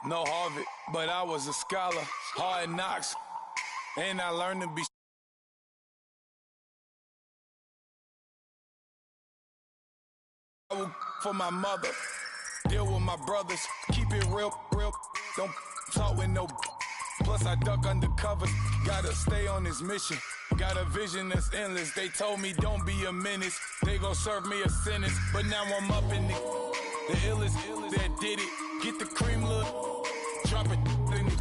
No Harvard, but I was a scholar. Hard knocks, and I learned to be for my mother. Deal with my brothers, keep it real. Don't talk with no. Plus I duck undercover. Gotta stay on this mission. Got a vision that's endless. They told me don't be a menace. They gon' serve me a sentence. But now I'm up in the illest that did it. Get the cream, look. Drop it and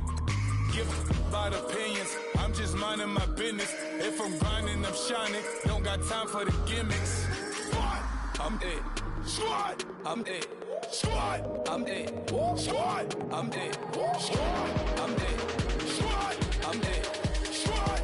give about opinions. I'm just minding my business. If I'm grinding, I'm shining. Don't got time for the gimmicks. Squad, I'm it. Squad, I'm it. Squad, I'm it. Squad, I'm it. Squad, I'm it. Squad, I'm it. Squad.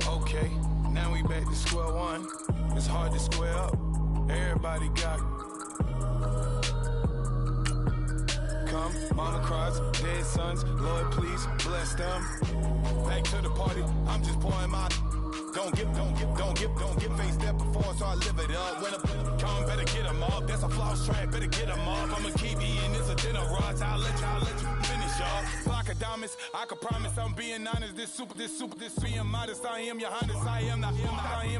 Okay, now we back to square one. It's hard to square up. Everybody got come, mama cries, dead sons. Lord, please bless them. Back to the party. I'm just pouring my. Don't get faced that before, so I live it up. When a come, better get them up. That's a floss track, better get them up. I'ma keep eating this a dinner rush. I'll let you finish up. Block of diamonds, I can promise I'm being honest. This being modest. I am your highness. I am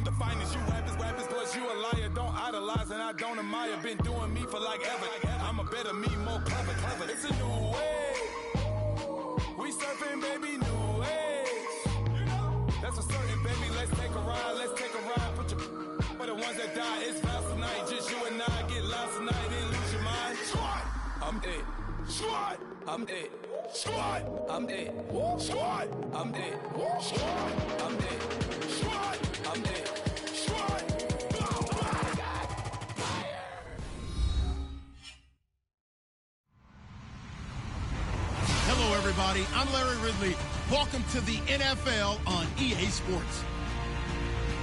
the finest. You rappers, plus you a liar. Don't idolize and I don't admire. Been doing me for like ever. I'm a better me, more clever. It's a new way. We surfing, baby, new age. That's a certain, baby. Let's take a ride. Put your for the ones that die. It's fast tonight. Just you and I get lost tonight. Then lose your mind. Squad, I'm it. Squad, I'm it. Squad, I'm it. Squad, I'm it. Squad, I'm it. Squad, I'm it. Squad. Hello, everybody. I'm Larry Ridley. Welcome to the NFL on EA Sports.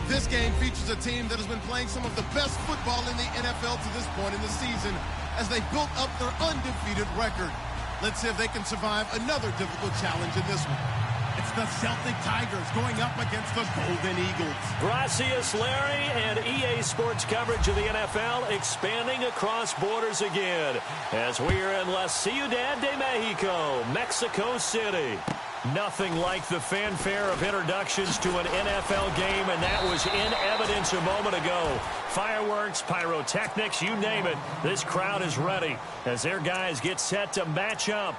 This game features a team that has been playing some of the best football in the NFL to this point in the season as they built up their undefeated record. Let's see if they can survive another difficult challenge in this one. It's the Celtic Tigers going up against the Golden Eagles. Gracias, Larry, and EA Sports coverage of the NFL expanding across borders again as we are in La Ciudad de Mexico, Mexico City. Nothing like the fanfare of introductions to an NFL game, and that was in evidence a moment ago. Fireworks, pyrotechnics, you name it. This crowd is ready as their guys get set to match up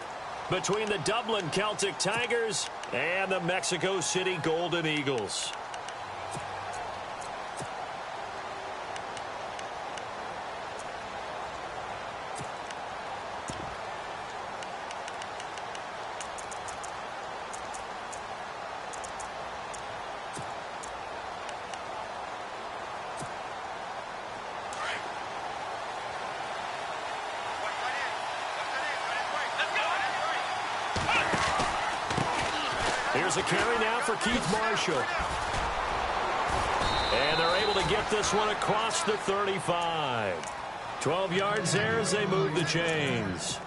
between the Dublin Celtic Tigers and the Mexico City Golden Eagles. Here's a carry now for Keith Marshall. And they're able to get this one across the 35. 12 yards there as they move the chains.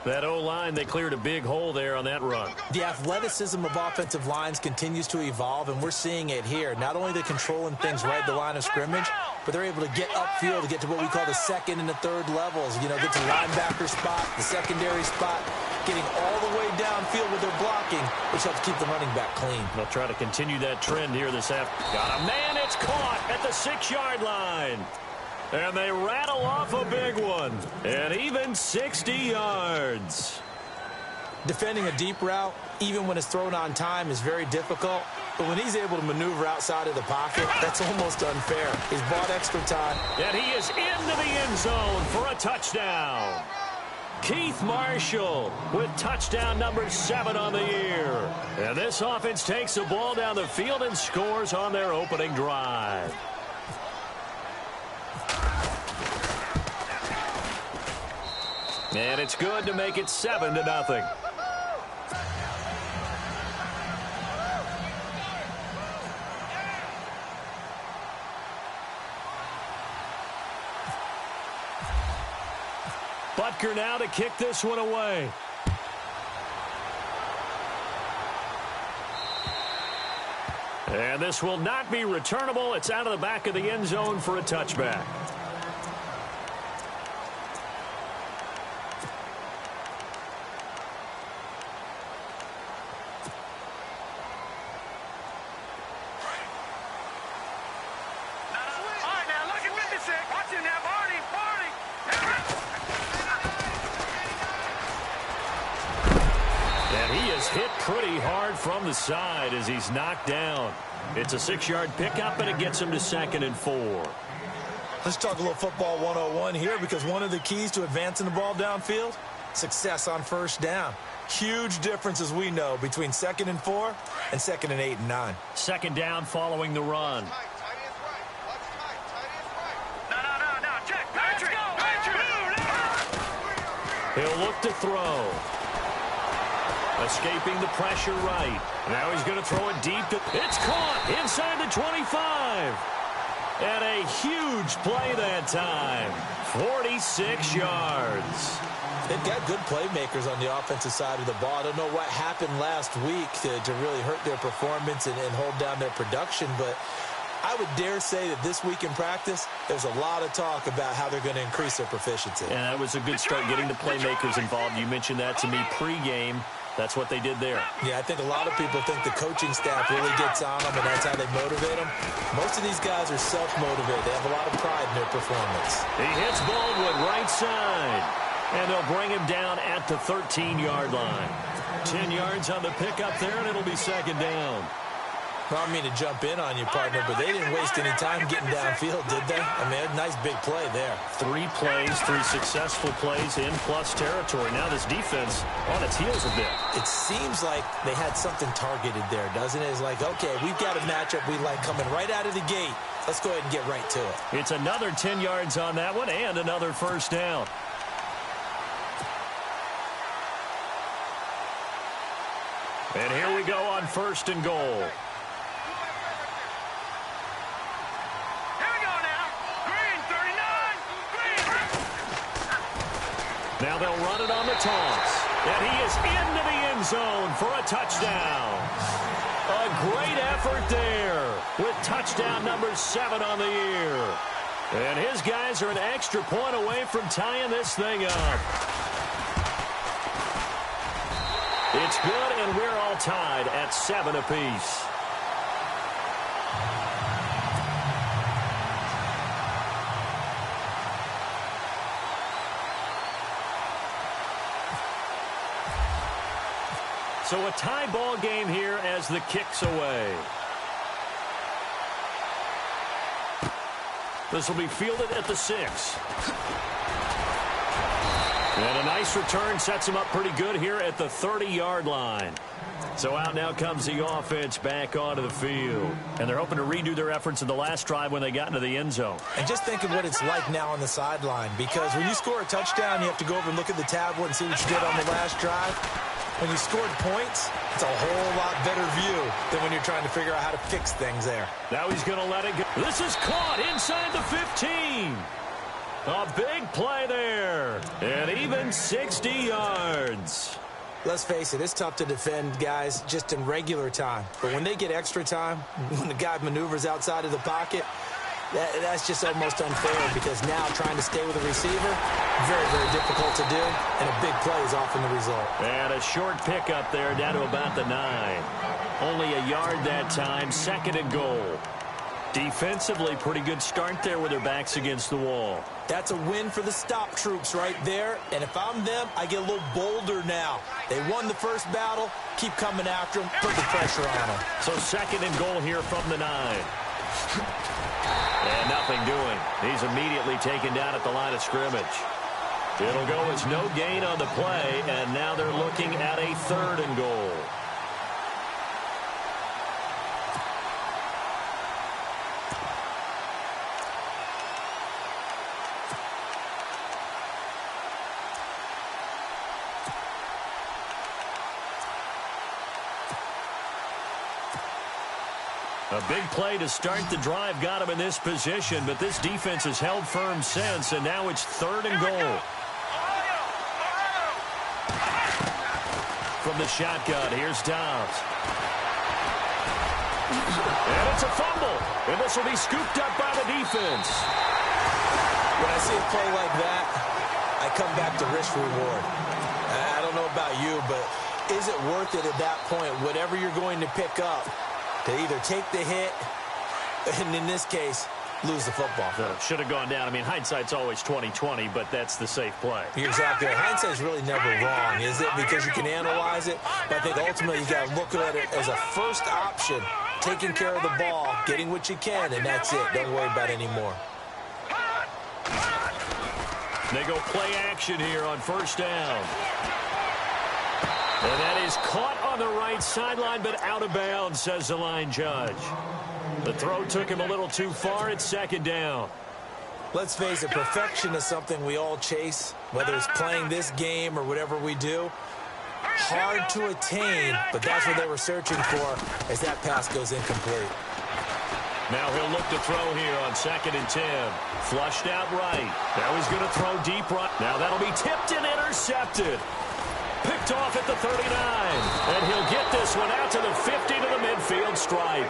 That O-line, they cleared a big hole there on that run. The athleticism of offensive lines continues to evolve, and we're seeing it here. Not only they're controlling things right at the line of scrimmage, but they're able to get upfield to get to what we call the second and the third levels. You know, get to linebacker spot, the secondary spot, getting all the way downfield with their blocking, which helps keep the running back clean. They'll try to continue that trend here this afternoon. Got a man, it's caught at the 6-yard line. And they rattle off a big one. And even 60 yards. Defending a deep route, even when it's thrown on time, is very difficult. But when he's able to maneuver outside of the pocket, that's almost unfair. He's bought extra time. And he is into the end zone for a touchdown. Keith Marshall with touchdown number 7 on the year. And this offense takes the ball down the field and scores on their opening drive. And it's good to make it 7-0. Butker now to kick this one away. And this will not be returnable. It's out of the back of the end zone for a touchback. Hit pretty hard from the side as he's knocked down. It's a 6-yard pickup, and it gets him to 2nd and 4. Let's talk a little football 101 here, because one of the keys to advancing the ball downfield, success on first down. Huge difference, as we know, between 2nd and 4 and 2nd and 8 and 9. 2nd down following the run. He'll look to throw. Escaping the pressure right. Now he's going to throw it deep. It's caught inside the 25. And a huge play that time. 46 yards. They've got good playmakers on the offensive side of the ball. I don't know what happened last week to really hurt their performance and hold down their production, but I would dare say that this week in practice, there's a lot of talk about how they're going to increase their proficiency. And that was a good start, getting the playmakers involved. You mentioned that to me pregame. That's what they did there. Yeah, I think a lot of people think the coaching staff really gets on them, and that's how they motivate them. Most of these guys are self-motivated. They have a lot of pride in their performance. He hits Baldwin right side, and they'll bring him down at the 13-yard line. 10 yards on the pickup there, and it'll be 2nd down. I don't mean to jump in on you, partner, but they didn't waste any time getting downfield, did they? I mean, a nice big play there. 3 plays, 3 successful plays in plus territory. Now this defense on its heels a bit. It seems like they had something targeted there, doesn't it? It's like, okay, we've got a matchup we like coming right out of the gate. Let's go ahead and get right to it. It's another 10 yards on that one and another first down. And here we go on 1st and goal. Now they'll run it on the toss. And he is into the end zone for a touchdown. A great effort there with touchdown number 7 on the year. And his guys are an extra point away from tying this thing up. It's good, and we're all tied at 7 apiece. So a tie ball game here as the kick's away. This will be fielded at the 6. And a nice return sets him up pretty good here at the 30-yard line. So out now comes the offense back onto the field. And they're hoping to redo their efforts in the last drive when they got into the end zone. And just think of what it's like now on the sideline, because when you score a touchdown, you have to go over and look at the tablet and see what you did on the last drive. When you scored points, it's a whole lot better view than when you're trying to figure out how to fix things there. Now he's going to let it go. This is caught inside the 15. A big play there. And even 60 yards. Let's face it, it's tough to defend guys just in regular time. But when they get extra time, when the guy maneuvers outside of the pocket, that's just almost unfair, because now trying to stay with the receiver, very, very difficult to do, and a big play is often the result. And a short pickup there down to about the 9. Only a yard that time, 2nd and goal. Defensively, pretty good start there with their backs against the wall. That's a win for the stop troops right there, and if I'm them, I get a little bolder now. They won the first battle, keep coming after them, put the pressure on them. So 2nd and goal here from the 9. And nothing doing. He's immediately taken down at the line of scrimmage. It'll go as no gain on the play, and now they're looking at a 3rd and goal. A big play to start the drive got him in this position, but this defense has held firm since, and now it's 3rd and goal. From the shotgun, here's Dobbs. And it's a fumble, and this will be scooped up by the defense. When I see a play like that, I come back to risk reward. I don't know about you, but is it worth it at that point, whatever you're going to pick up, to either take the hit, and in this case, lose the football? Should have gone down. I mean, hindsight's always 20/20, but that's the safe play. You're exactly right. Hindsight's really never wrong, is it? Because you can analyze it, but I think ultimately you got to look at it as a first option, taking care of the ball, getting what you can, and that's it. Don't worry about it anymore. They go play action here on 1st down. And that is caught on the right sideline, but out of bounds, says the line judge. The throw took him a little too far. It's 2nd down. Let's face it, perfection is something we all chase, whether it's playing this game or whatever we do. Hard to attain, but that's what they were searching for as that pass goes incomplete. Now he'll look to throw here on 2nd and 10. Flushed out right. Now he's going to throw deep right. Now that'll be tipped and intercepted. Picked off at the 39. And he'll get this one out to the 50 to the midfield stripe.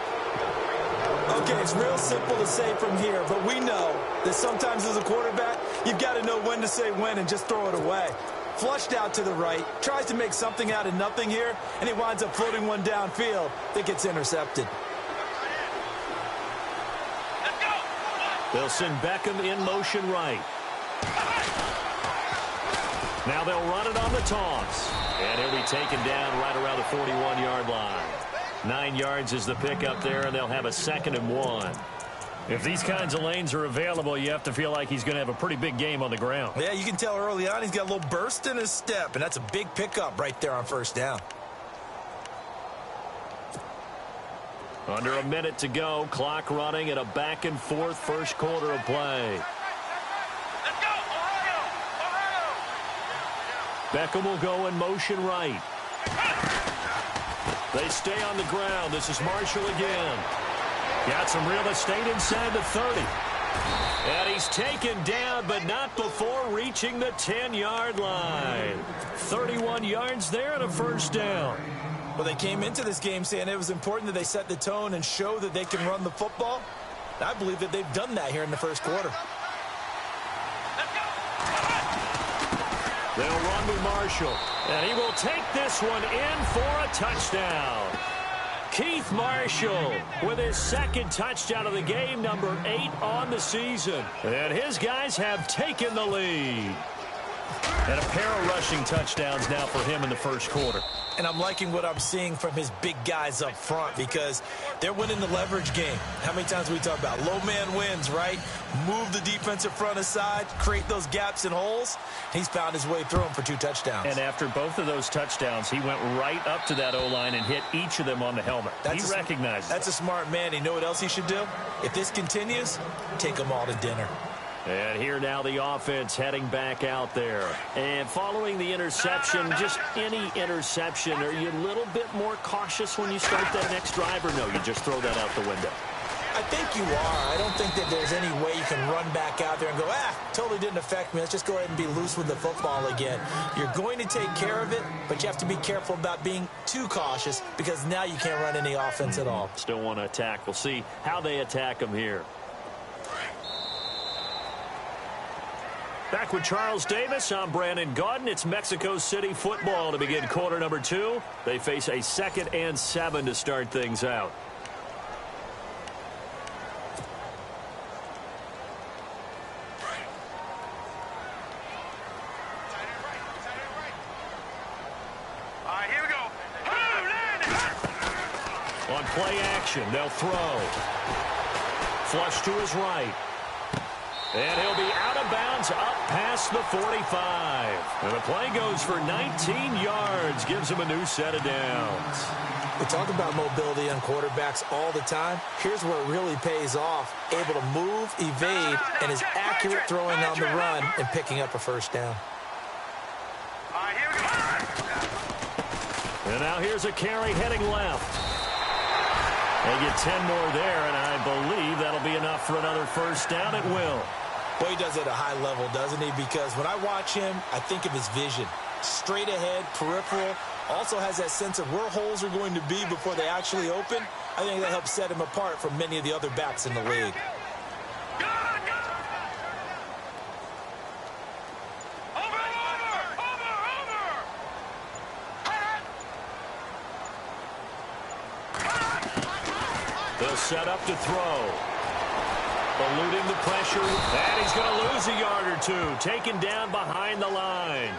Okay, it's real simple to say from here, but we know that sometimes as a quarterback, you've got to know when to say when and just throw it away. Flushed out to the right, tries to make something out of nothing here, and he winds up floating one downfield that gets intercepted. They'll send Beckham in motion right. Now they'll run it on the toss. And he'll be taken down right around the 41-yard line. 9 yards is the pickup there, and they'll have a 2nd and 1. If these kinds of lanes are available, you have to feel like he's going to have a pretty big game on the ground. Yeah, you can tell early on he's got a little burst in his step, and that's a big pickup right there on 1st down. Under a minute to go, clock running at a back-and-forth 1st quarter of play. Beckham will go in motion right. They stay on the ground. This is Marshall again. Got some real estate inside the 30. And he's taken down, but not before reaching the 10-yard line. 31 yards there and a 1st down. Well, they came into this game saying it was important that they set the tone and show that they can run the football. I believe that they've done that here in the 1st quarter. They'll run to Marshall, and he will take this one in for a touchdown. Keith Marshall with his 2nd touchdown of the game, number 8 on the season. And his guys have taken the lead. And a pair of rushing touchdowns now for him in the 1st quarter. And I'm liking what I'm seeing from his big guys up front because they're winning the leverage game. How many times we talk about low man wins, right? Move the defensive front aside, create those gaps and holes. He's found his way through them for 2 touchdowns. And after both of those touchdowns, he went right up to that O-line and hit each of them on the helmet. He recognized it. That's a smart man. You know what else he should do? If this continues, take them all to dinner. And here now the offense heading back out there. And following the interception, just any interception, are you a little bit more cautious when you start that next drive, or no, you just throw that out the window? I think you are. I don't think that there's any way you can run back out there and go, totally didn't affect me. Let's just go ahead and be loose with the football again. You're going to take care of it, but you have to be careful about being too cautious because now you can't run any offense at all. Still want to attack. We'll see how they attack them here. Back with Charles Davis, I'm Brandon Gaudin. It's Mexico City football to begin quarter number 2. They face a 2nd and 7 to start things out. Here we go. On play action, they'll throw. Flush to his right. And he'll be out of bounds up past the 45. And the play goes for 19 yards. Gives him a new set of downs. We talk about mobility on quarterbacks all the time. Here's where it really pays off. Able to move, evade, and is accurate throwing on the run and picking up a 1st down. Here we go. And now here's a carry heading left. They get 10 more there, and I believe that'll be enough for another first down. It will. Well, he does it at a high level, doesn't he? Because when I watch him, I think of his vision. Straight ahead, peripheral. Also has that sense of where holes are going to be before they actually open. I think that helps set him apart from many of the other backs in the league. They'll set up to throw. Eluding the pressure, and he's going to lose a yard or two. Taken down behind the line.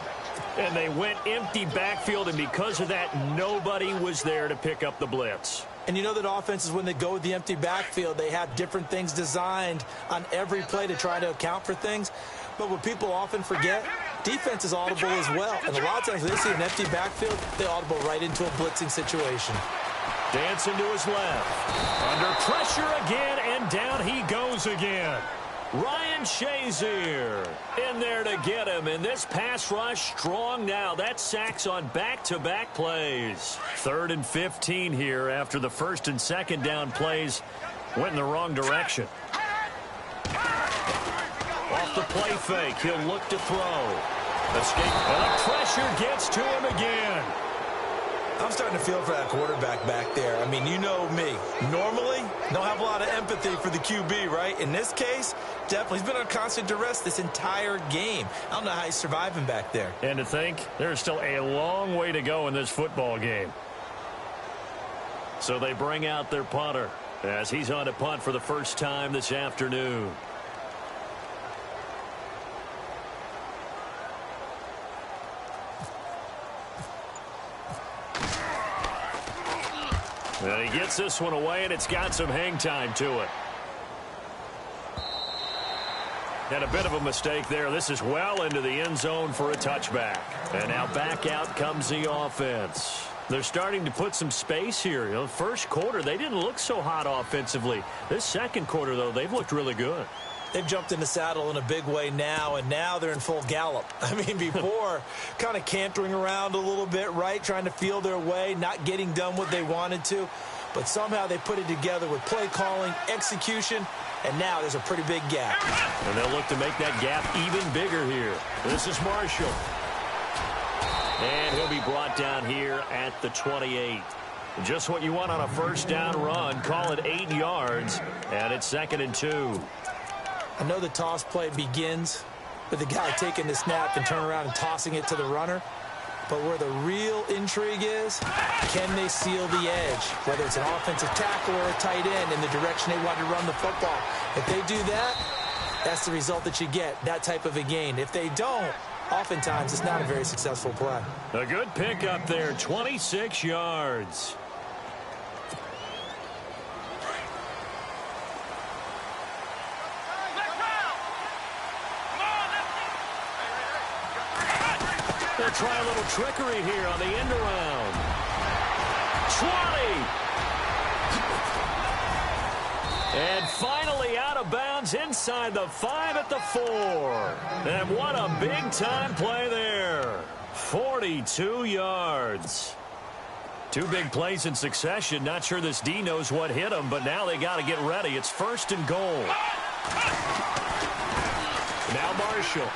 And they went empty backfield, and because of that, nobody was there to pick up the blitz. And you know that offenses, when they go with the empty backfield, they have different things designed on every play to try to account for things. But what people often forget, defense is audible as well. And a lot of times when they see an empty backfield, they audible right into a blitzing situation. Dancing to his left. Under pressure again, and down he goes again. Ryan Shazier in there to get him, and this pass rush strong now. That's sacks on back-to-back plays. 3rd and 15 here after the 1st and 2nd down plays went in the wrong direction. Off the play fake, he'll look to throw. Escape, and the pressure gets to him again. I'm starting to feel for that quarterback back there. I mean, you know me. Normally, don't have a lot of empathy for the QB, right? In this case, definitely. He's been on constant duress this entire game. I don't know how he's surviving back there. And to think, there's still a long way to go in this football game. So they bring out their punter as he's on to punt for the first time this afternoon. And he gets this one away, and it's got some hang time to it. And a bit of a mistake there. This is well into the end zone for a touchback. And now back out comes the offense. They're starting to put some space here. You know, first quarter, they didn't look so hot offensively. This second quarter, though, they've looked really good. They've jumped in the saddle in a big way now, and now they're in full gallop. I mean, before, kind of cantering around a little bit, right, trying to feel their way, not getting done what they wanted to. But somehow they put it together with play calling, execution, and now there's a pretty big gap. And they'll look to make that gap even bigger here. This is Marshall. And he'll be brought down here at the 28. Just what you want on a first down run. Call it 8 yards, and it's 2nd and 2. I know the toss play begins with the guy taking the snap and turn around and tossing it to the runner. But where the real intrigue is, can they seal the edge? Whether it's an offensive tackle or a tight end in the direction they want to run the football. If they do that, that's the result that you get, that type of a gain. If they don't, oftentimes it's not a very successful play. A good pickup there, 26 yards. They'll try a little trickery here on the end around. 20. And finally out of bounds inside the 5 at the 4. And what a big-time play there. 42 yards. 2 big plays in succession. Not sure this D knows what hit him, but now they got to get ready. It's 1st and goal. Now Marshall.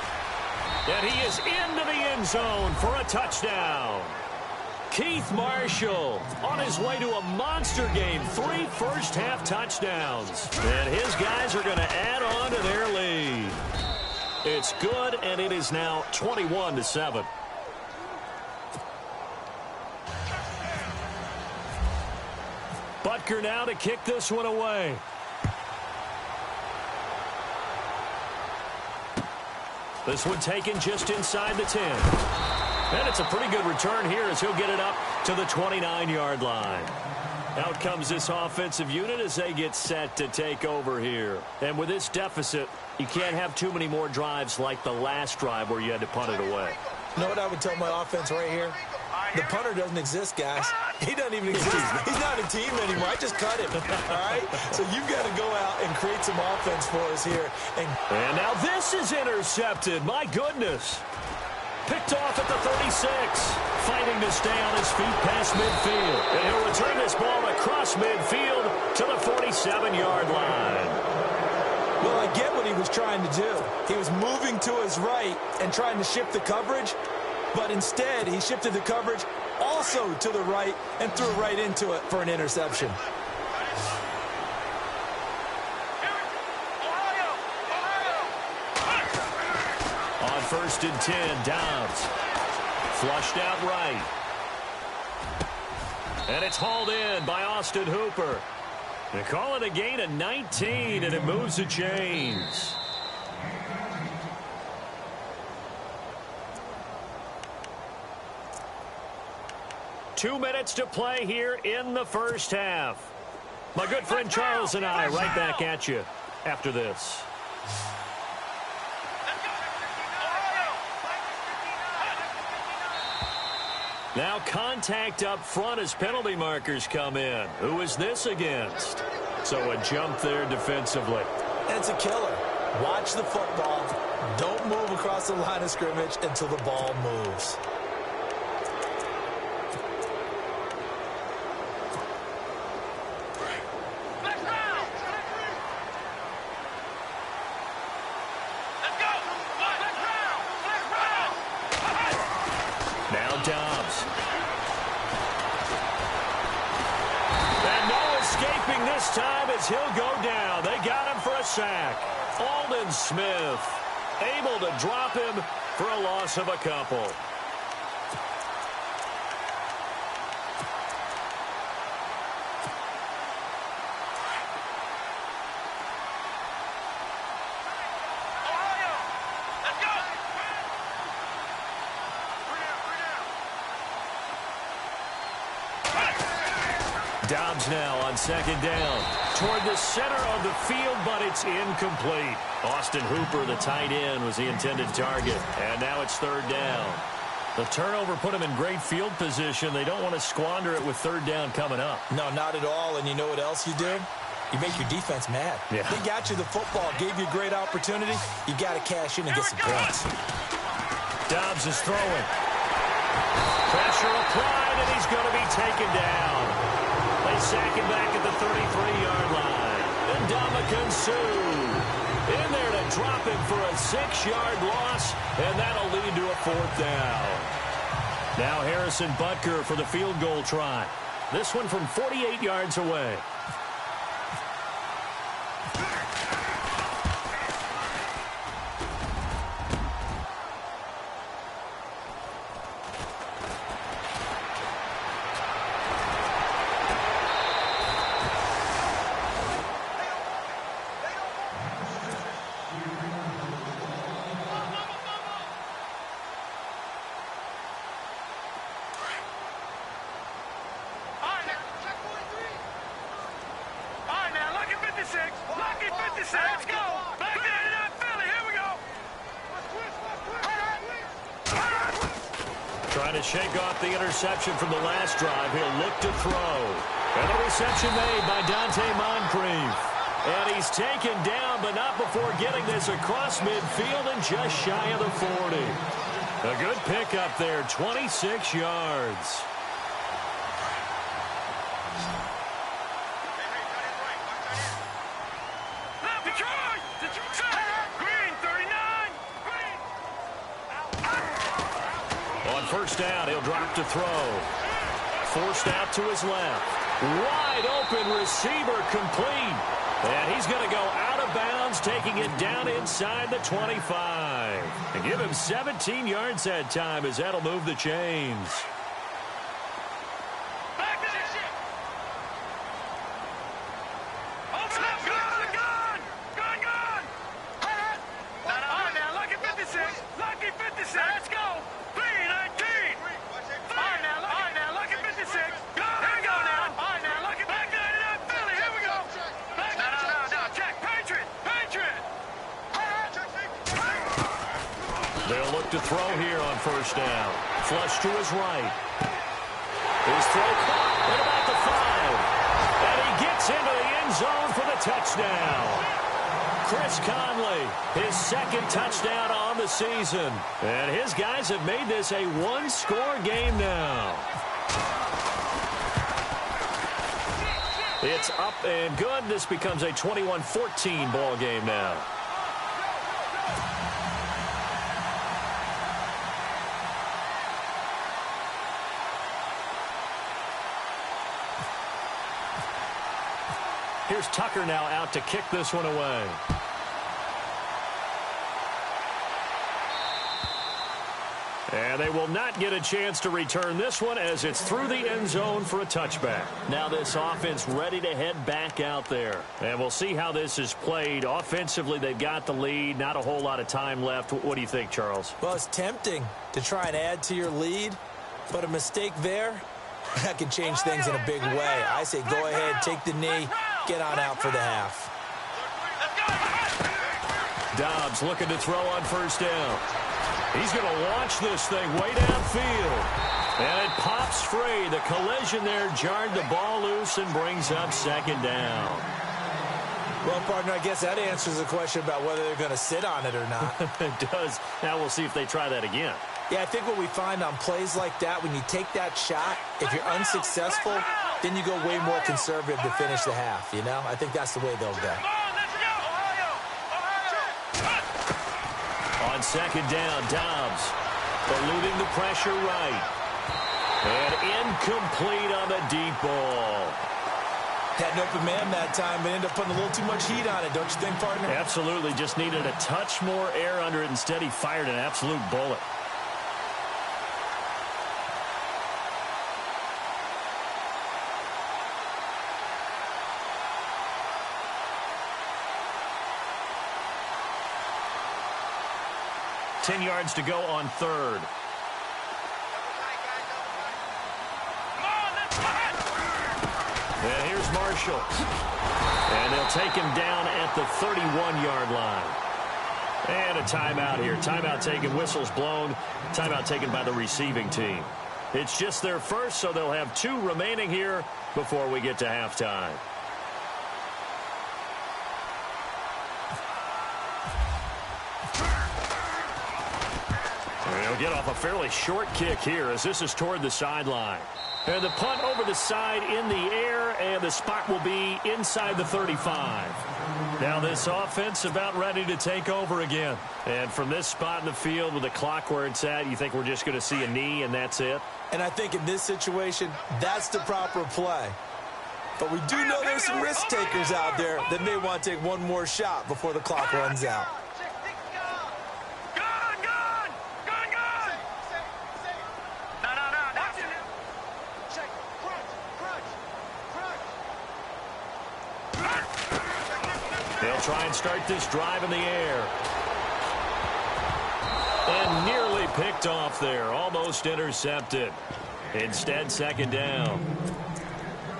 And he is into the end zone for a touchdown. Keith Marshall on his way to a monster game. 3 first-half touchdowns. And his guys are going to add on to their lead. It's good, and it is now 21-7. Butker now to kick this one away. This one taken just inside the 10. And it's a pretty good return here as he'll get it up to the 29-yard line. Out comes this offensive unit as they get set to take over here. And with this deficit, you can't have too many more drives like the last drive where you had to punt it away. You know what I would tell my offense right here? The punter doesn't exist, guys. He doesn't even exist. He's not a team anymore. I just cut him, all right? So you've got to go out and create some offense for us here. And now this is intercepted. My goodness. picked off at the 36. Fighting to stay on his feet past midfield. And he'll return this ball across midfield to the 47-yard line. Well, I get what he was trying to do. He was moving to his right and trying to shift the coverage, but instead he shifted the coverage also to the right and threw right into it for an interception. On 1st and 10, Dobbs. Flushed out right. And it's hauled in by Austin Hooper. They call it a gain of 19, and it moves the chains. Two minutes to play here in the first half. My good friend Charles and I right back at you after this. Now contact up front as penalty markers come in. Who is this against? So a jump there defensively. It's a killer. Watch the football. Don't move across the line of scrimmage until the ball moves. Dobbs. And no escaping this time as he'll go down. They got him for a sack. Aldon Smith able to drop him for a loss of a couple. Dobbs now on 2nd down. Toward the center of the field, but it's incomplete. Austin Hooper, the tight end, was the intended target. And now it's 3rd down. The turnover put him in great field position. They don't want to squander it with 3rd down coming up. No, not at all. And you know what else you do? You make your defense mad. Yeah. They got you the football, gave you a great opportunity. You got to cash in and get some points. Dobbs is throwing. Pressure applied, and he's going to be taken down. They sack him back at the 33-yard line. And Ndamukong Suh in there to drop him for a 6-yard loss, and that'll lead to a 4th down. Now Harrison Butker for the field goal try. This one from 48 yards away. Let's go. Back there to that Philly. Here we go. Trying to shake off the interception from the last drive. He'll look to throw. And the reception made by Dante Moncrief. And he's taken down, but not before getting this across midfield and just shy of the 40. A good pickup there, 26 yards. First down, he'll drop to throw. Forced out to his left. Wide open receiver complete. And he's going to go out of bounds, taking it down inside the 25. And give him 17 yards that time as that'll move the chains. They'll look to throw here on first down. Flush to his right. His throw caught at about the 5. And he gets into the end zone for the touchdown. Chris Conley, his second touchdown on the season. And his guys have made this a one-score game now. It's up and good. This becomes a 21-14 ball game now. Here's Tucker now out to kick this one away. And they will not get a chance to return this one as it's through the end zone for a touchback. Now this offense ready to head back out there. And we'll see how this is played. Offensively, they've got the lead. Not a whole lot of time left. What do you think, Charles? Well, it's tempting to try and add to your lead, but a mistake there, that can change things in a big way. I say go ahead, take the knee, get on out for the half. Dobbs looking to throw on first down. He's going to launch this thing way downfield. And it pops free. The collision there jarred the ball loose and brings up second down. Well, partner, I guess that answers the question about whether they're going to sit on it or not. It does. Now we'll see if they try that again. Yeah, I think what we find on plays like that, when you take that shot, if you're unsuccessful, then you go way more conservative to finish the half, you know? I think that's the way they'll go. On second down, Dobbs eluding the pressure right. And incomplete on the deep ball. Had an open man that time, but ended up putting a little too much heat on it, don't you think, partner? Absolutely. Just needed a touch more air under it. Instead, he fired an absolute bullet. Ten yards to go on third. And here's Marshall. And they'll take him down at the 31-yard line. And a timeout here. Timeout taken, whistles blown. Timeout taken by the receiving team. It's just their first, so they'll have two remaining here before we get to halftime. They'll get off a fairly short kick here as this is toward the sideline. And the punt over the side in the air, and the spot will be inside the 35. Now this offense about ready to take over again. And from this spot in the field with the clock where it's at, you think we're just going to see a knee and that's it? And I think in this situation, that's the proper play. But we do know there's some risk takers out there that may want to take one more shot before the clock runs out. They'll try and start this drive in the air. And nearly picked off there. Almost intercepted. Instead, second down.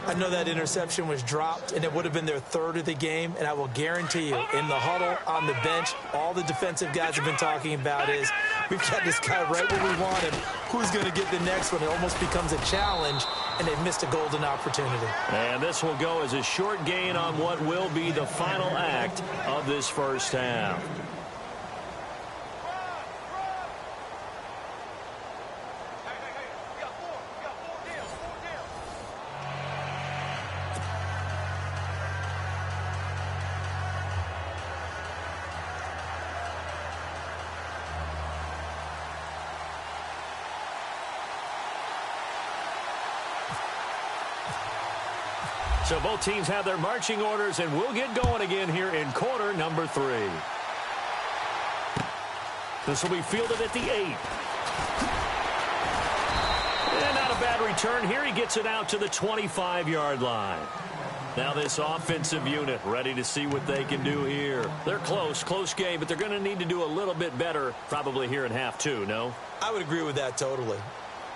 I know that interception was dropped, and it would have been their third of the game. And I will guarantee you, in the huddle, on the bench, all the defensive guys have been talking about is, we've got this guy right where we want him. Who's going to get the next one? It almost becomes a challenge, and they've missed a golden opportunity. And this will go as a short gain on what will be the final act of this first half. So both teams have their marching orders, and we'll get going again here in quarter number 3. This will be fielded at the 8. And not a bad return here. He gets it out to the 25-yard line. Now this offensive unit ready to see what they can do here. They're close game, but they're going to need to do a little bit better probably here in half 2, no? I would agree with that totally.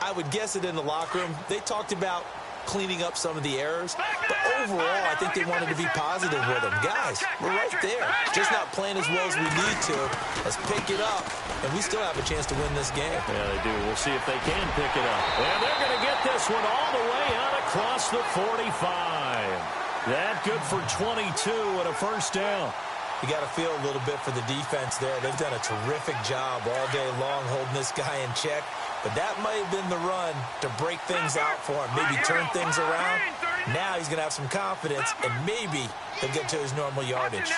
I would guess it in the locker room. They talked about cleaning up some of the errors, but overall I think they wanted to be positive with them. Guys, we're right there, just not playing as well as we need to. Let's pick it up, and we still have a chance to win this game. Yeah, they do. We'll see if they can pick it up. And they're going to get this one all the way out across the 45. That good for 22 and a first down. You got to feel a little bit for the defense there. They've done a terrific job all day long holding this guy in check. But that might have been the run to break things out for him, maybe turn things around. Now he's going to have some confidence, and maybe he'll get to his normal yardage.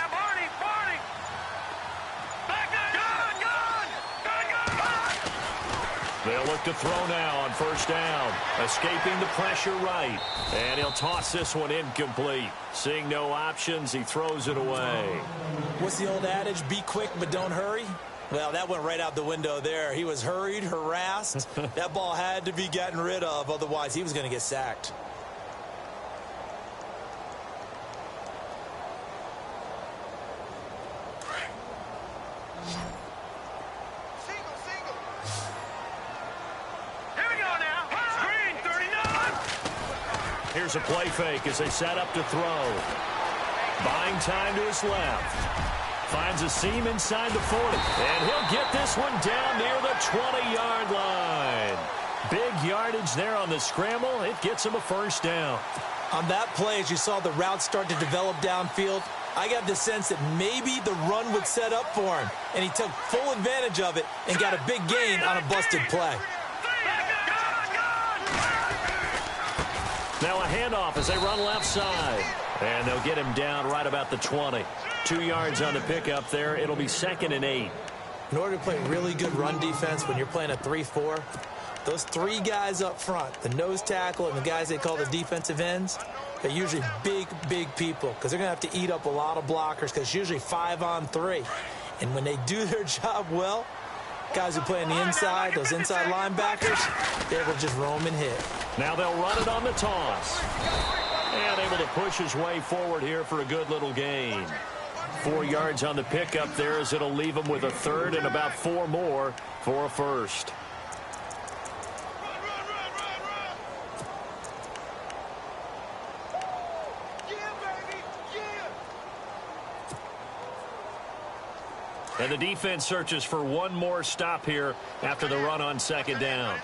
They'll look to throw now on first down. Escaping the pressure right. And he'll toss this one incomplete. Seeing no options, he throws it away. What's the old adage? Be quick, but don't hurry? Well, that went right out the window there. He was hurried, harassed. That ball had to be gotten rid of. Otherwise, he was going to get sacked. Here's a play fake as they set up to throw. Buying time to his left. Finds a seam inside the 40. And he'll get this one down near the 20-yard line. Big yardage there on the scramble. It gets him a first down. On that play, as you saw the route start to develop downfield, I got the sense that maybe the run would set up for him. And he took full advantage of it and got a big gain on a busted play. Now a handoff as they run left side. And they'll get him down right about the 20. 2 yards on the pickup there. It'll be 2nd and 8. In order to play really good run defense when you're playing a 3-4, those 3 guys up front, the nose tackle and the guys they call the defensive ends, they're usually big, big people because they're going to have to eat up a lot of blockers because it's usually 5-on-3. And when they do their job well, guys who play on the inside, those inside linebackers, they're able to just roam and hit. Now they'll run it on the toss. And able to push his way forward here for a good little gain. 4 yards on the pickup there as it'll leave him with a 3rd and about 4 more for a first. And the defense searches for one more stop here after the run on 2nd down.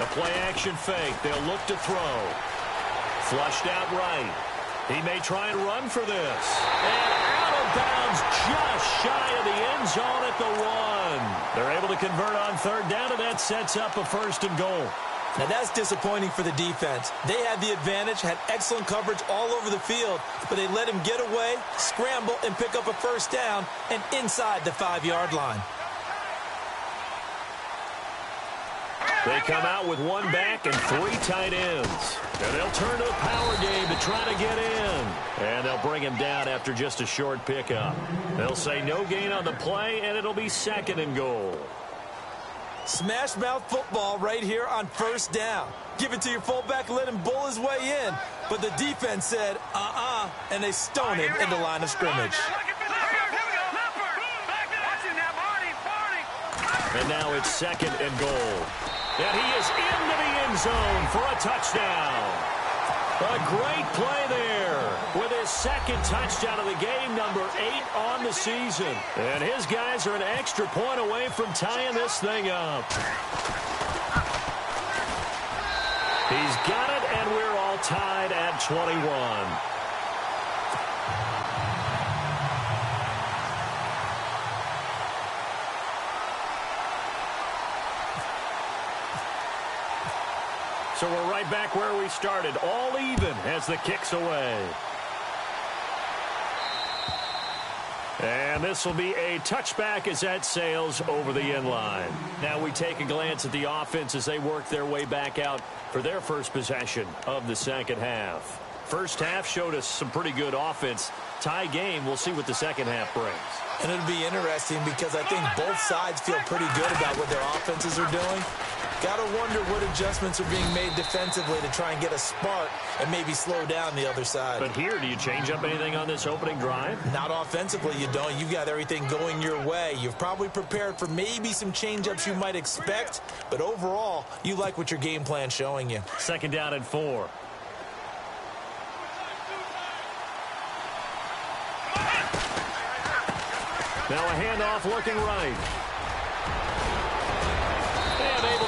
A play-action fake. They'll look to throw. Flushed out right. He may try and run for this. And out of bounds just shy of the end zone at the 1. They're able to convert on 3rd down, and that sets up a 1st and goal. Now, that's disappointing for the defense. They had the advantage, had excellent coverage all over the field, but they let him get away, scramble, and pick up a 1st down and inside the 5-yard line. They come out with 1 back and 3 tight ends. And they'll turn to the power game to try to get in. And they'll bring him down after just a short pickup. They'll say no gain on the play, and it'll be 2nd and goal. Smash mouth football right here on 1st down. Give it to your fullback, let him bull his way in. But the defense said, and they stone him in the line of scrimmage. And now it's 2nd and goal. And he is into the end zone for a touchdown. A great play there with his 2nd touchdown of the game, number 8 on the season. And his guys are an extra point away from tying this thing up. He's got it, and we're all tied at 21. So we're right back where we started, all even as the kick's away. And this will be a touchback as that sails over the end line. Now we take a glance at the offense as they work their way back out for their first possession of the 2nd half. First half showed us some pretty good offense. Tie game, we'll see what the 2nd half brings. And it'll be interesting because I think both sides feel pretty good about what their offenses are doing. Got to wonder what adjustments are being made defensively to try and get a spark and maybe slow down the other side. But here, do you change up anything on this opening drive? Not offensively, you don't. You've got everything going your way. You've probably prepared for maybe some change-ups you might expect, but overall, you like what your game plan's showing you. 2nd down and 4. Now a handoff looking right.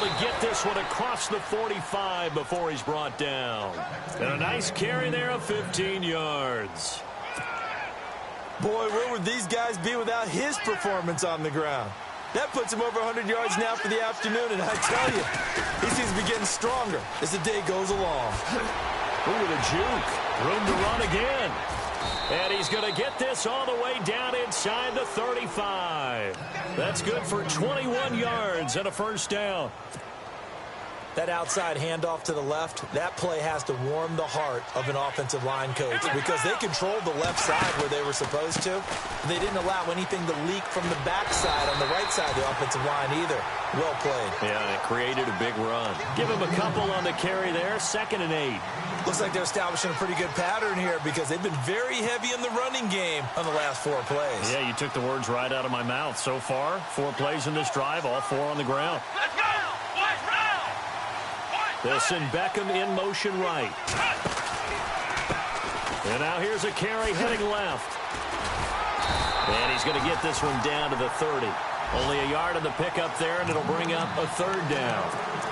to get this one across the 45 before he's brought down. And a nice carry there of 15 yards. Boy, where would these guys be without his performance on the ground? That puts him over 100 yards now for the afternoon, and I tell you, he seems to be getting stronger as the day goes along. Look at the juke. Room to run again. And he's going to get this all the way down inside the 35. That's good for 21 yards and a first down. That outside handoff to the left, that play has to warm the heart of an offensive line coach because they controlled the left side where they were supposed to. They didn't allow anything to leak from the backside on the right side of the offensive line either. Well played. Yeah, and it created a big run. Give him a couple on the carry there, 2nd and 8. Looks like they're establishing a pretty good pattern here because they've been very heavy in the running game on the last 4 plays. Yeah, you took the words right out of my mouth. So far, 4 plays in this drive, all 4 on the ground. Let's go! This and Beckham in motion right. And now here's a carry heading left. And he's going to get this one down to the 30. Only a yard on the pickup there, and it'll bring up a 3rd down.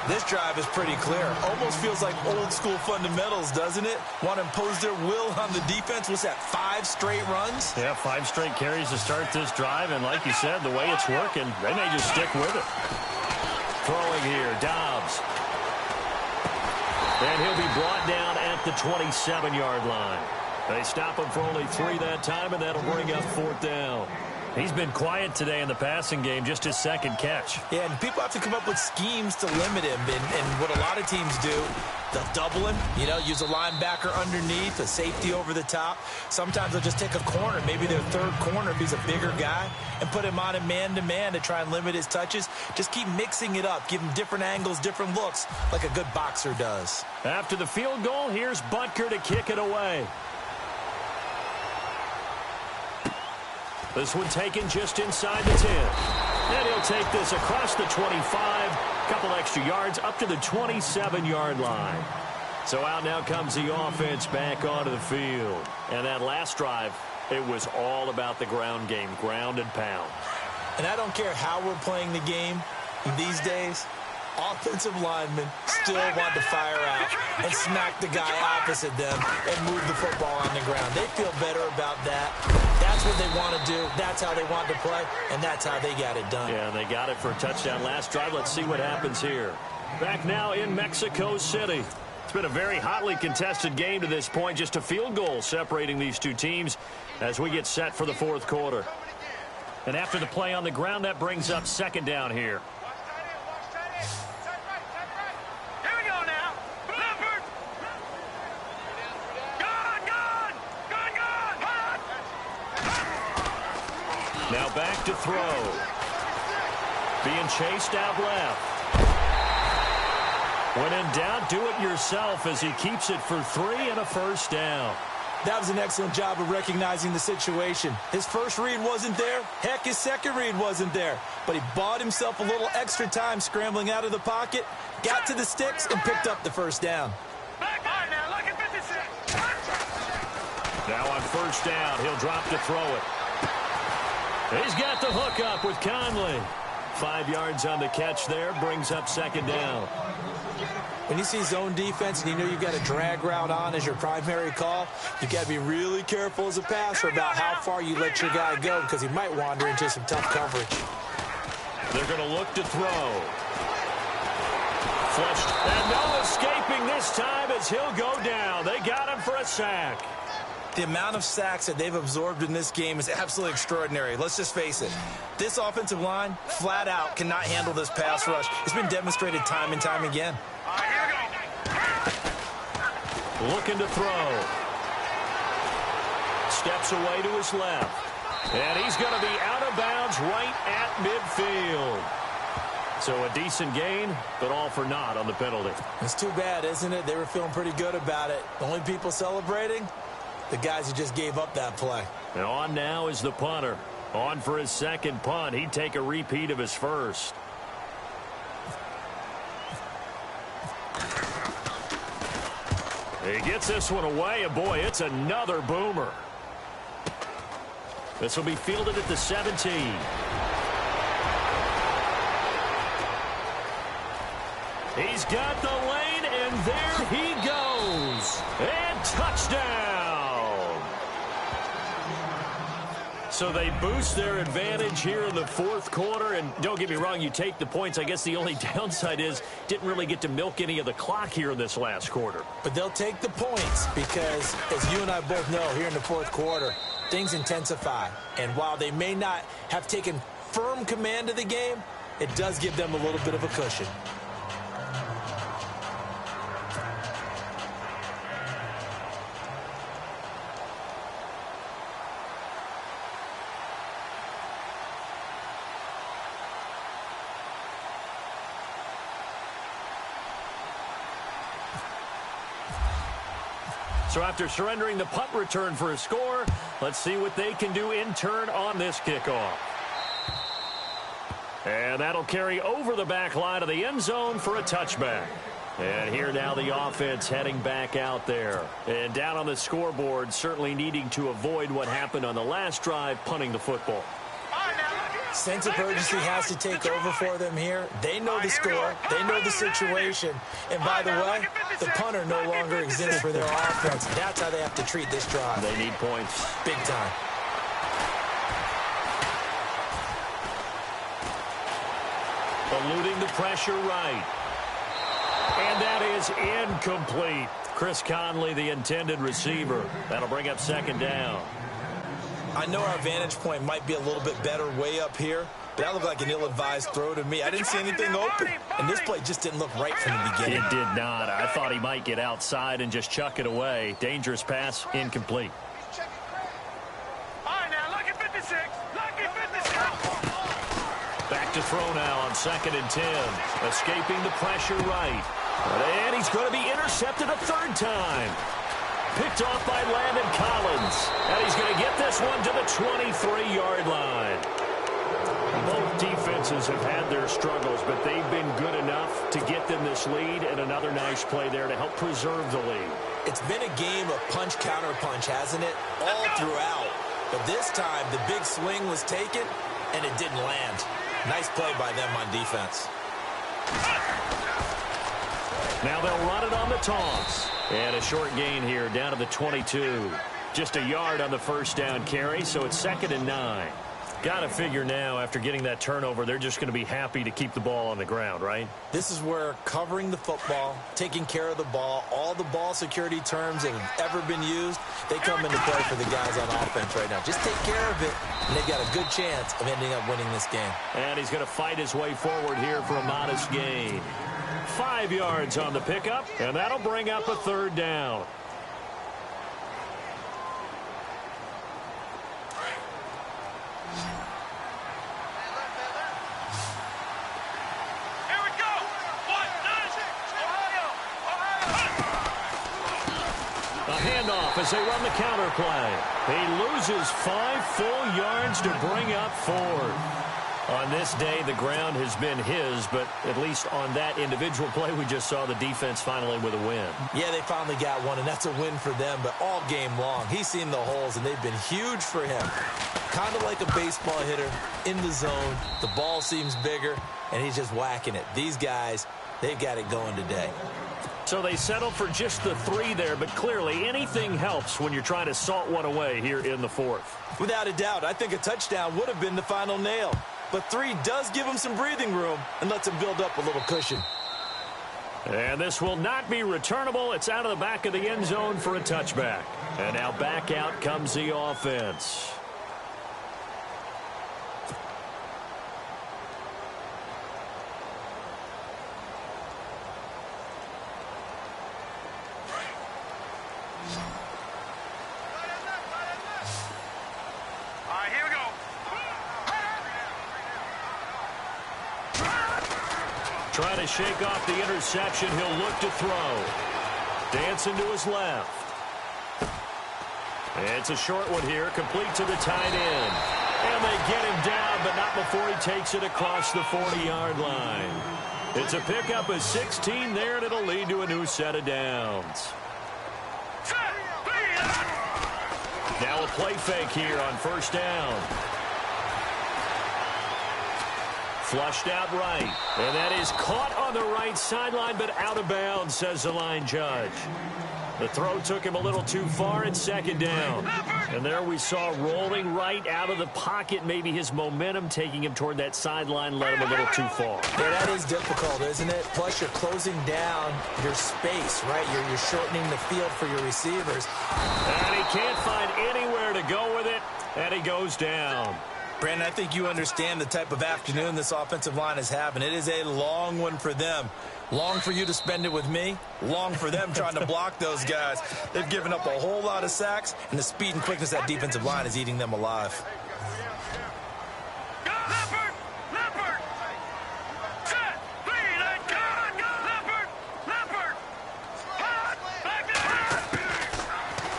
This drive is pretty clear. Almost feels like old school fundamentals, doesn't it? Want to impose their will on the defense. What's that, 5 straight runs? Yeah, 5 straight carries to start this drive. And like you said, the way it's working, they may just stick with it. Throwing here, Dobbs. And he'll be brought down at the 27-yard line. They stop him for only 3 that time, and that'll bring up 4th down. He's been quiet today in the passing game, just his 2nd catch. Yeah, and people have to come up with schemes to limit him. And what a lot of teams do, they'll double him, use a linebacker underneath, a safety over the top. Sometimes they'll just take a corner, maybe their 3rd corner if he's a bigger guy, and put him on a man-to-man to try and limit his touches. Just keep mixing it up, give him different angles, different looks, like a good boxer does. After the field goal, here's Butker to kick it away. This one taken just inside the 10. And he'll take this across the 25, couple extra yards up to the 27-yard line. So out now comes the offense back onto the field. And that last drive, it was all about the ground game, ground and pound. And I don't care how we're playing the game these days, offensive linemen still want to fire out and smack the guy opposite them and move the football on the ground. They feel better about that. That's what they want to do. That's how they want to play, and that's how they got it done. Yeah, they got it for a touchdown last drive. Let's see what happens here. Back now in Mexico City. It's been a very hotly contested game to this point. Just a field goal separating these two teams as we get set for the 4th quarter. And after the play on the ground, that brings up 2nd down here. Now back to throw. Being chased out left. When in doubt, do it yourself as he keeps it for 3 and a first down. That was an excellent job of recognizing the situation. His first read wasn't there. Heck, his second read wasn't there. But he bought himself a little extra time scrambling out of the pocket, got to the sticks, and picked up the first down. Now on first down, he'll drop to throw it. He's got the hook up with Conley. 5 yards on the catch there, brings up 2nd down. When you see zone defense and you know you've got a drag route on as your primary call, you've got to be really careful as a passer about how far you let your guy go because he might wander into some tough coverage. They're going to look to throw. Flushed, and no escaping this time as he'll go down. They got him for a sack. The amount of sacks that they've absorbed in this game is absolutely extraordinary. Let's just face it. This offensive line, flat out, cannot handle this pass rush. It's been demonstrated time and time again. Looking to throw. Steps away to his left. And he's going to be out of bounds right at midfield. So a decent gain, but all for naught on the penalty. It's too bad, isn't it? They were feeling pretty good about it. The only people celebrating, the guys who just gave up that play. And on now is the punter. On for his 2nd punt. He'd take a repeat of his first. He gets this one away, and boy, it's another boomer. This will be fielded at the 17. He's got the lane, and there he goes. And touchdown. So they boost their advantage here in the fourth quarter. And don't get me wrong, you take the points. I guess the only downside is didn't really get to milk any of the clock here in this last quarter. But they'll take the points because, as you and I both know, here in the fourth quarter, things intensify. And while they may not have taken firm command of the game, it does give them a little bit of a cushion. So after surrendering the punt return for a score, let's see what they can do in turn on this kickoff. And that'll carry over the back line of the end zone for a touchback. And here now the offense heading back out there. And down on the scoreboard, certainly needing to avoid what happened on the last drive, punting the football. Sense of urgency has to take over for them here. They know the score. They know the situation. And by the way, the punter no longer exists for their offense. That's how they have to treat this drive. They need points. Big time. Eluding the pressure right. And that is incomplete. Chris Conley, the intended receiver. That'll bring up second down. I know our vantage point might be a little bit better way up here, but that looked like an ill-advised throw to me. I didn't see anything open, and this play just didn't look right from the beginning. It did not. I thought he might get outside and just chuck it away. Dangerous pass, incomplete. All right, now, lucky 56. Lucky 56. Back to throw now on 2nd and 10. Escaping the pressure right. And he's going to be intercepted a third time. Picked off by Landon Collins. And he's going to get this one to the 23-yard line. Both defenses have had their struggles, but they've been good enough to get them this lead, and another nice play there to help preserve the lead. It's been a game of punch-counter-punch, hasn't it? All throughout. But this time, the big swing was taken, and it didn't land. Nice play by them on defense. Now they'll run it on the toss. And a short gain here down to the 22. Just a yard on the first down carry, so it's 2nd and 9. Got to figure now, after getting that turnover, they're just going to be happy to keep the ball on the ground, right? This is where covering the football, taking care of the ball, all the ball security terms that have ever been used, they come into play for the guys on offense right now. Just take care of it, and they've got a good chance of ending up winning this game. And he's going to fight his way forward here for a modest gain. 5 yards on the pickup, and that'll bring up a third down. Here we go. 1-9-6. A handoff as they run the counter play. He loses 5 full yards to bring up 4. On this day, the ground has been his, but at least on that individual play, we just saw the defense finally with a win. Yeah, they finally got one, and that's a win for them, but all game long, he's seen the holes, and they've been huge for him. Kind of like a baseball hitter in the zone. The ball seems bigger, and he's just whacking it. These guys, they've got it going today. So they settle for just the 3 there, but clearly anything helps when you're trying to salt one away here in the fourth. Without a doubt, I think a touchdown would have been the final nail. But 3 does give him some breathing room and lets him build up a little cushion. And this will not be returnable. It's out of the back of the end zone for a touchback. And now back out comes the offense. All right, here we go. Trying to shake off the interception. He'll look to throw. Dancing to his left. It's a short one here, complete to the tight end. And they get him down, but not before he takes it across the 40-yard line. It's a pickup of 16 there, and it'll lead to a new set of downs. Now a play fake here on first down. Flushed out right. And that is caught on the right sideline, but out of bounds, says the line judge. The throw took him a little too far at second down. And there we saw rolling right out of the pocket. Maybe his momentum taking him toward that sideline led him a little too far. Yeah, that is difficult, isn't it? Plus, you're closing down your space, right? You're shortening the field for your receivers. And he can't find anywhere to go with it, and he goes down. Brandon, I think you understand the type of afternoon this offensive line is having. It is a long one for them. Long for you to spend it with me. Long for them trying to block those guys. They've given up a whole lot of sacks, and the speed and quickness of that defensive line is eating them alive.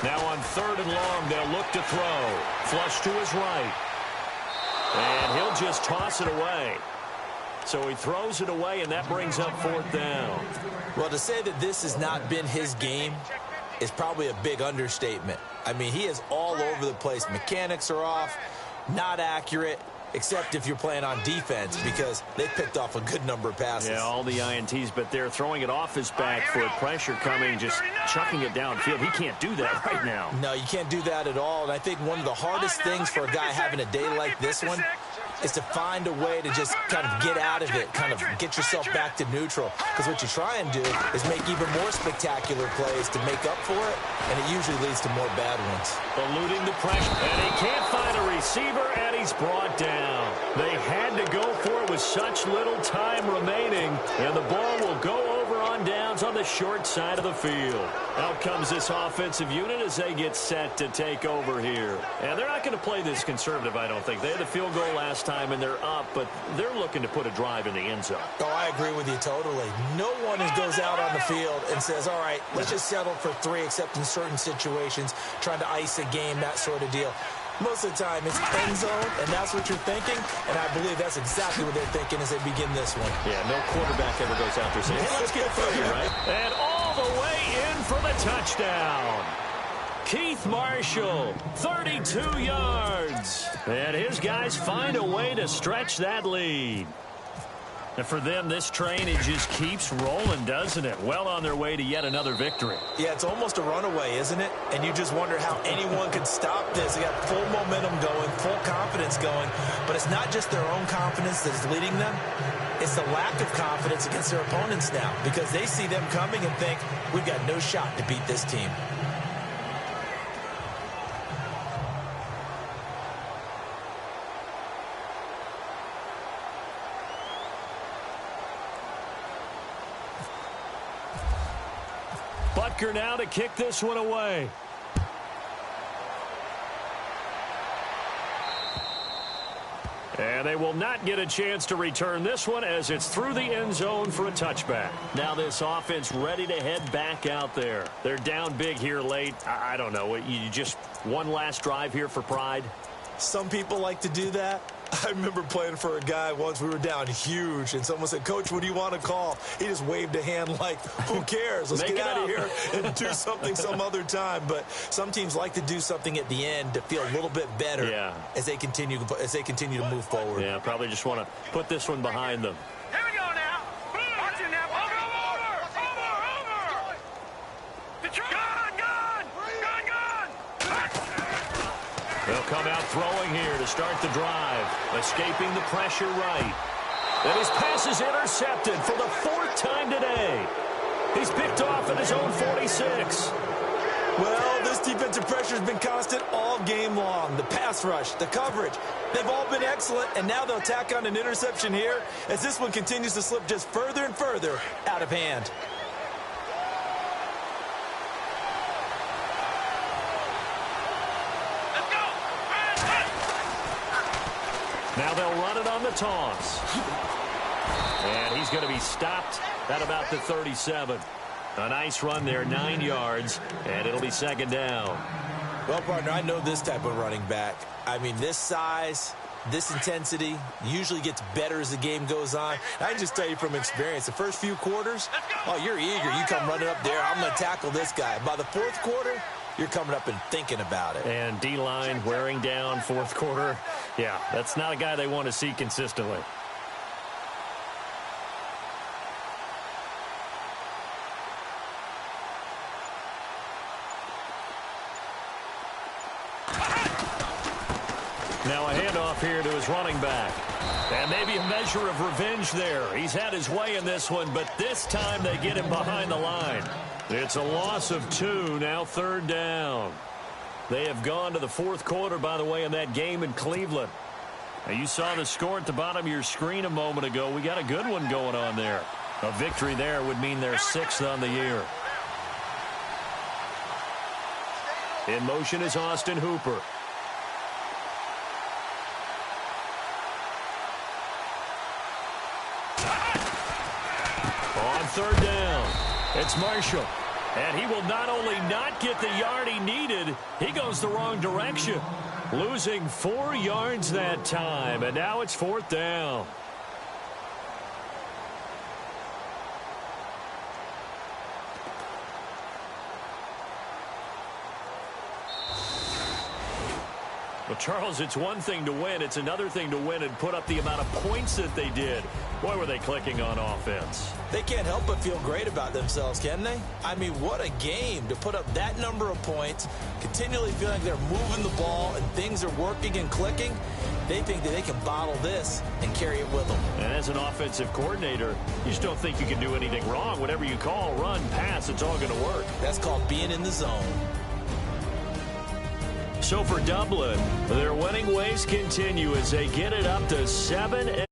Now on 3rd and long, they'll look to throw. Flush to his right. And he'll just toss it away. So he throws it away, and that brings up 4th down. Well, to say that this has not been his game is probably a big understatement. I mean, he is all over the place. Mechanics are off, not accurate, except if you're playing on defense, because they picked off a good number of passes. Yeah, all the INTs, but they're throwing it off his back foot. Pressure coming, just chucking it downfield. He can't do that right now. No, you can't do that at all. And I think one of the hardest things for a guy having a day like this one is to find a way to just kind of get out of it, kind of get yourself back to neutral. Because what you try and do is make even more spectacular plays to make up for it, and it usually leads to more bad ones. Eluding the pressure, and he can't find a receiver, and he's brought down. They had to go for it with such little time remaining, and the ball will go over on downs on the short side of the field. Out comes this offensive unit as they get set to take over here. And they're not going to play this conservative, I don't think. They had the field goal last time, and they're up, but they're looking to put a drive in the end zone. Oh, I agree with you totally. No one goes out on the field and says, all right, let's just settle for 3, except in certain situations, trying to ice a game, that sort of deal. Most of the time, it's end zone, and that's what you're thinking, and I believe that's exactly what they're thinking as they begin this one. Yeah, no quarterback ever goes out there saying, hey, let's get through here, right? And all the way in for the touchdown. Keith Marshall, 32 yards. And his guys find a way to stretch that lead. And for them, this train, it just keeps rolling, doesn't it? Well on their way to yet another victory. Yeah, it's almost a runaway, isn't it? And you just wonder how anyone could stop this. They got full momentum going, full confidence going. But it's not just their own confidence that is leading them. It's the lack of confidence against their opponents now, because they see them coming and think, we've got no shot to beat this team. Butker now to kick this one away. And they will not get a chance to return this one as it's through the end zone for a touchback. Now this offense ready to head back out there. They're down big here late. I don't know. You just one last drive here for pride? Some people like to do that. I remember playing for a guy once. We were down huge, and someone said, Coach, what do you want to call? He just waved a hand like, who cares? Let's get out of here and do something some other time. But some teams like to do something at the end to feel a little bit better as they continue to move forward. Yeah, probably just want to put this one behind them. Here we go now. Watch it now. Over. They'll come out throwing here to start the drive. Escaping the pressure right. And his pass is intercepted for the 4th time today. He's picked off at his own 46. Well, this defensive pressure has been constant all game long. The pass rush, the coverage, they've all been excellent, and now they'll tack on an interception here as this one continues to slip just further and further out of hand. Now they'll run it on the toss. And he's going to be stopped at about the 37. A nice run there, 9 yards, and it'll be 2nd down. Well, partner, I know this type of running back. I mean, this size, this intensity usually gets better as the game goes on. I can just tell you from experience, the first few quarters, oh, you're eager. You come running up there, I'm going to tackle this guy. By the 4th quarter, you're coming up and thinking about it. And D-line wearing down 4th quarter. Yeah, that's not a guy they want to see consistently. Now a handoff here to his running back. And maybe a measure of revenge there. He's had his way in this one, but this time they get him behind the line. It's a loss of 2, now 3rd down. They have gone to the 4th quarter, by the way, in that game in Cleveland. Now, you saw the score at the bottom of your screen a moment ago. We got a good one going on there. A victory there would mean they're 6th on the year. In motion is Austin Hooper. On 3rd down, it's Marshall. And he will not only not get the yard he needed, he goes the wrong direction. Losing 4 yards that time, and now it's 4th down. Well, Charles, it's one thing to win. It's another thing to win and put up the amount of points that they did. Boy, were they clicking on offense. They can't help but feel great about themselves, can they? I mean, what a game to put up that number of points, continually feeling like they're moving the ball and things are working and clicking. They think that they can bottle this and carry it with them. And as an offensive coordinator, you just don't think you can do anything wrong. Whatever you call, run, pass, it's all going to work. That's called being in the zone. So for Dublin, their winning ways continue as they get it up to 7-0